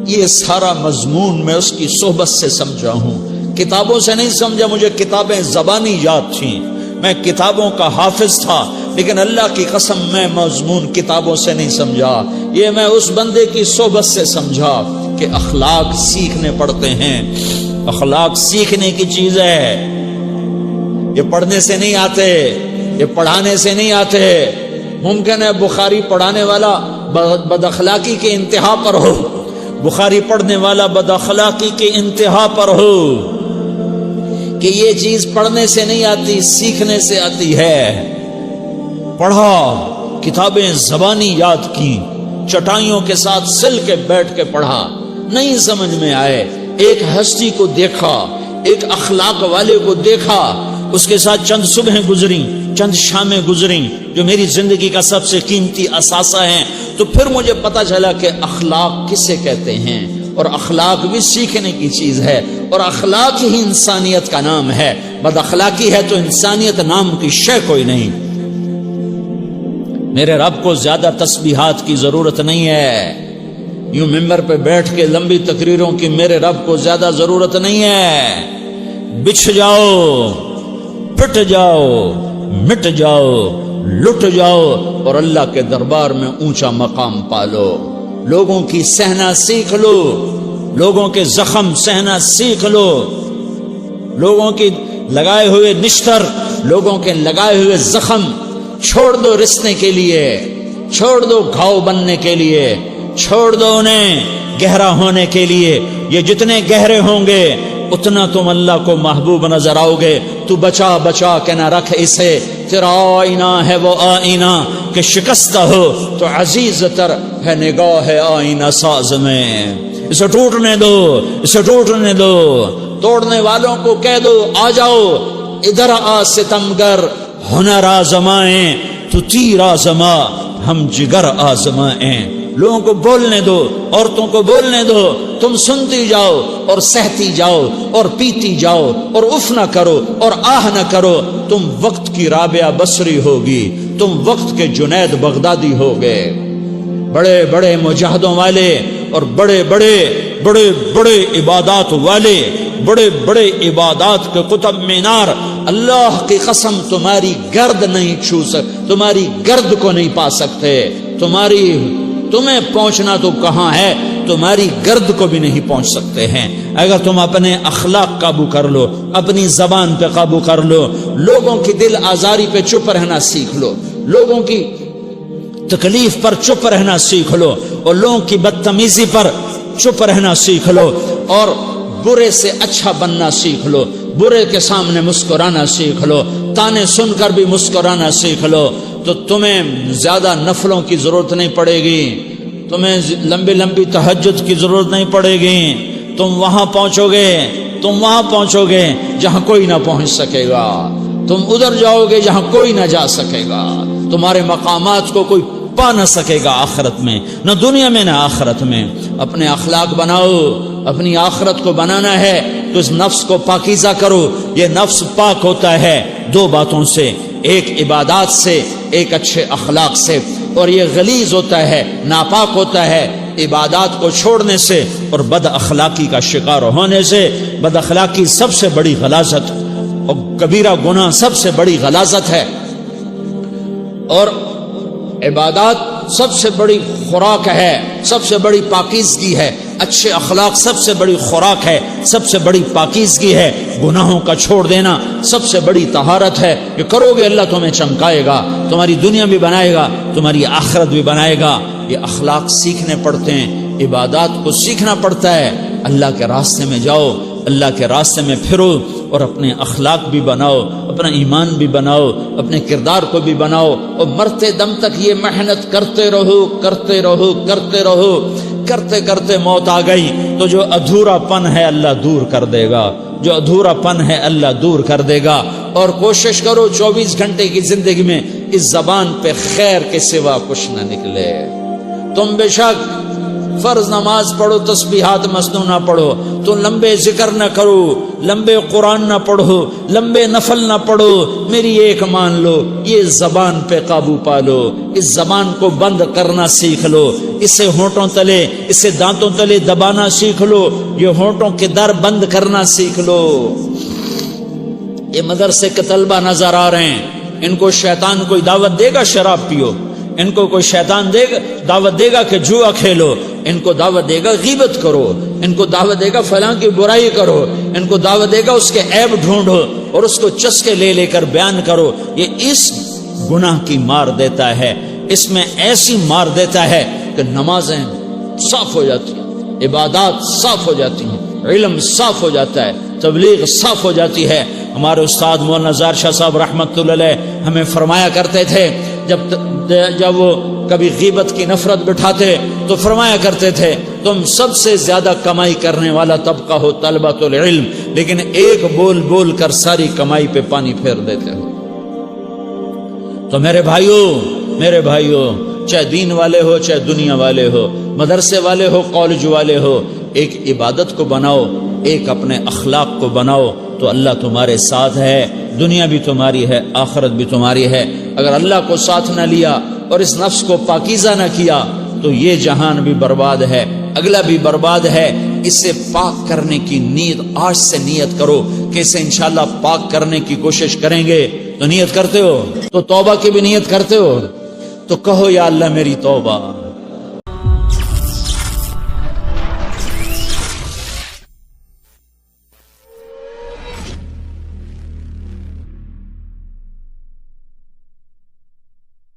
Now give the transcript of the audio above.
یہ سارا مضمون میں اس کی صحبت سے سمجھا ہوں، کتابوں سے نہیں سمجھا۔ مجھے کتابیں زبانی یاد تھیں، میں کتابوں کا حافظ تھا، لیکن اللہ کی قسم میں مضمون کتابوں سے نہیں سمجھا، یہ میں اس بندے کی صحبت سے سمجھا کہ اخلاق سیکھنے پڑتے ہیں۔ اخلاق سیکھنے کی چیز ہے، یہ پڑھنے سے نہیں آتے، یہ پڑھانے سے نہیں آتے۔ ممکن ہے بخاری پڑھانے والا بد اخلاقی کے انتہا پر ہو، بخاری پڑھنے والا بد اخلاقی کے انتہا پر ہو، کہ یہ چیز پڑھنے سے نہیں آتی، سیکھنے سے آتی ہے۔ پڑھا، کتابیں زبانی یاد کی، چٹائیوں کے ساتھ سل کے بیٹھ کے پڑھا، نہیں سمجھ میں آئے، ایک ہستی کو دیکھا، ایک اخلاق والے کو دیکھا، اس کے ساتھ چند صبحیں گزری، چند شامیں گزری جو میری زندگی کا سب سے قیمتی اثاثہ ہیں، تو پھر مجھے پتا چلا کہ اخلاق کسے کہتے ہیں، اور اخلاق بھی سیکھنے کی چیز ہے، اور اخلاق ہی انسانیت کا نام ہے۔ بد اخلاقی ہے تو انسانیت نام کی شے کوئی نہیں۔ میرے رب کو زیادہ تسبیحات کی ضرورت نہیں ہے، یوں ممبر پہ بیٹھ کے لمبی تقریروں کی میرے رب کو زیادہ ضرورت نہیں ہے۔ بچھ جاؤ، پٹ جاؤ، مٹ جاؤ، لٹ جاؤ، اور اللہ کے دربار میں اونچا مقام پالو۔ لوگوں کی سہنا سیکھ لو، لوگوں کے زخم سہنا سیکھ لو، لوگوں کی لگائے ہوئے نشتر، لوگوں کے لگائے ہوئے زخم چھوڑ دو رسنے کے لیے، چھوڑ دو گھاؤ بننے کے لیے، چھوڑ دو انہیں گہرا ہونے کے لیے۔ یہ جتنے گہرے ہوں گے اتنا تم اللہ کو محبوب نظر آؤ گے۔ تو بچا بچا کے نہ رکھ اسے، تیرا آئینہ ہے وہ آئینہ کہ شکستہ ہو تو عزیز تر ہے نگاہ آئینہ ساز میں۔ اسے ٹوٹنے دو، اسے ٹوٹنے دو، توڑنے والوں کو کہہ دو آ جاؤ ادھر آ ستمگر، ہنر آزمائیں تو تیر آزما، ہم جگر آزمائیں۔ لوگوں کو بولنے دو، عورتوں کو بولنے دو، تم سنتی جاؤ اور سہتی جاؤ اور پیتی جاؤ اور اف نہ کرو اور آہ نہ کرو۔ تم وقت کی رابعہ بصری ہوگی، تم وقت کے جنید بغدادی ہوگے۔ بڑے بڑے مجاہدوں والے اور بڑے بڑے بڑے بڑے عبادات والے، بڑے بڑے عبادات کے قطب مینار، اللہ کی قسم تمہاری گرد نہیں چھو سکتے، تمہاری گرد کو نہیں پا سکتے۔ تمہیں پہنچنا تو کہاں ہے، تمہاری گرد کو بھی نہیں پہنچ سکتے ہیں۔ اگر تم اپنے اخلاق قابو کر لو، اپنی زبان پہ قابو کر لو، لوگوں کی دل آزاری پہ چپ رہنا سیکھ لو، لوگوں کی تکلیف پر چپ رہنا سیکھ لو، اور لوگوں کی بدتمیزی پر چپ رہنا سیکھ لو، اور برے سے اچھا بننا سیکھ لو، برے کے سامنے مسکرانا سیکھ لو، تانے سن کر بھی مسکرانا سیکھ لو، تو تمہیں زیادہ نفلوں کی ضرورت نہیں پڑے گی، تمہیں لمبی لمبی تہجد کی ضرورت نہیں پڑے گی۔ تم وہاں پہنچو گے، تم وہاں پہنچو گے جہاں کوئی نہ پہنچ سکے گا، تم ادھر جاؤ گے جہاں کوئی نہ جا سکے گا، تمہارے مقامات کو کوئی پا نہ سکے گا آخرت میں، نہ دنیا میں نہ آخرت میں۔ اپنے اخلاق بناؤ، اپنی آخرت کو بنانا ہے تو اس نفس کو پاکیزہ کرو۔ یہ نفس پاک ہوتا ہے دو باتوں سے، ایک عبادات سے، ایک اچھے اخلاق سے، اور یہ غلیظ ہوتا ہے، ناپاک ہوتا ہے عبادات کو چھوڑنے سے اور بد اخلاقی کا شکار ہونے سے۔ بد اخلاقی سب سے بڑی غلاظت اور کبیرہ گناہ سب سے بڑی غلاظت ہے، اور عبادات سب سے بڑی خوراک ہے، سب سے بڑی پاکیزگی ہے، اچھے اخلاق سب سے بڑی خوراک ہے، سب سے بڑی پاکیزگی ہے، گناہوں کا چھوڑ دینا سب سے بڑی طہارت ہے۔ یہ کرو گے اللہ تمہیں چمکائے گا، تمہاری دنیا بھی بنائے گا، تمہاری آخرت بھی بنائے گا۔ یہ اخلاق سیکھنے پڑتے ہیں، عبادات کو سیکھنا پڑتا ہے۔ اللہ کے راستے میں جاؤ، اللہ کے راستے میں پھرو، اور اپنے اخلاق بھی بناؤ، اپنا ایمان بھی بناؤ، اپنے کردار کو بھی بناؤ، اور مرتے دم تک یہ محنت کرتے رہو، کرتے رہو، کرتے رہو۔ کرتے کرتے موت آ گئی تو جو ادھورا پن ہے اللہ دور کر دے گا، جو ادھورا پن ہے اللہ دور کر دے گا۔ اور کوشش کرو 24 گھنٹے کی زندگی میں اس زبان پہ خیر کے سوا کچھ نہ نکلے۔ تم بے شک فرض نماز پڑھو، تسبیحات مسنونہ پڑھو، تو لمبے ذکر نہ کرو، لمبے قرآن نہ پڑھو، لمبے نفل نہ پڑھو، میری ایک مان لو، یہ زبان پہ قابو پا لو، اس زبان کو بند کرنا سیکھ لو، اسے ہونٹوں تلے، اسے دانتوں تلے دبانا سیکھ لو، یہ ہونٹوں کے در بند کرنا سیکھ لو۔ یہ مدرسے کے طلبہ نظر آ رہے ہیں، ان کو شیطان کوئی دعوت دے گا شراب پیو، ان کو کوئی شیطان دعوت دے گا کہ جوا کھیلو، ان کو دعوت دے گا غیبت کرو، ان کو دعوت دے گا فلاں کی برائی کرو، ان کو دعوت دے گا اس کے عیب ڈھونڈو اور اس کو چسکے لے لے کر بیان کرو۔ یہ اس گناہ کی مار دیتا ہے، اس میں ایسی مار دیتا ہے کہ نمازیں صاف ہو جاتی ہیں، عبادات صاف ہو جاتی ہیں، علم صاف ہو جاتا ہے، تبلیغ صاف ہو جاتی ہے۔ ہمارے استاد مولانا زار شاہ صاحب رحمۃ اللہ علیہ ہمیں فرمایا کرتے تھے، جب وہ کبھی غیبت کی نفرت بٹھاتے تو فرمایا کرتے تھے تم سب سے زیادہ کمائی کرنے والا طبقہ ہو طلبۃ العلم، لیکن ایک بول بول کر ساری کمائی پہ پانی پھیر دیتے ہو۔ تو میرے بھائیوں چاہے دین والے ہو چاہے دنیا والے ہو، مدرسے والے ہو کالج والے ہو، ایک عبادت کو بناؤ، ایک اپنے اخلاق کو بناؤ، تو اللہ تمہارے ساتھ ہے، دنیا بھی تمہاری ہے، آخرت بھی تمہاری ہے۔ اگر اللہ کو ساتھ نہ لیا اور اس نفس کو پاکیزہ نہ کیا تو یہ جہان بھی برباد ہے، اگلا بھی برباد ہے۔ اسے پاک کرنے کی نیت آج سے نیت کرو کہ اسے انشاءاللہ پاک کرنے کی کوشش کریں گے۔ تو نیت کرتے ہو تو توبہ کی بھی نیت کرتے ہو، تو کہو یا اللہ میری توبہ،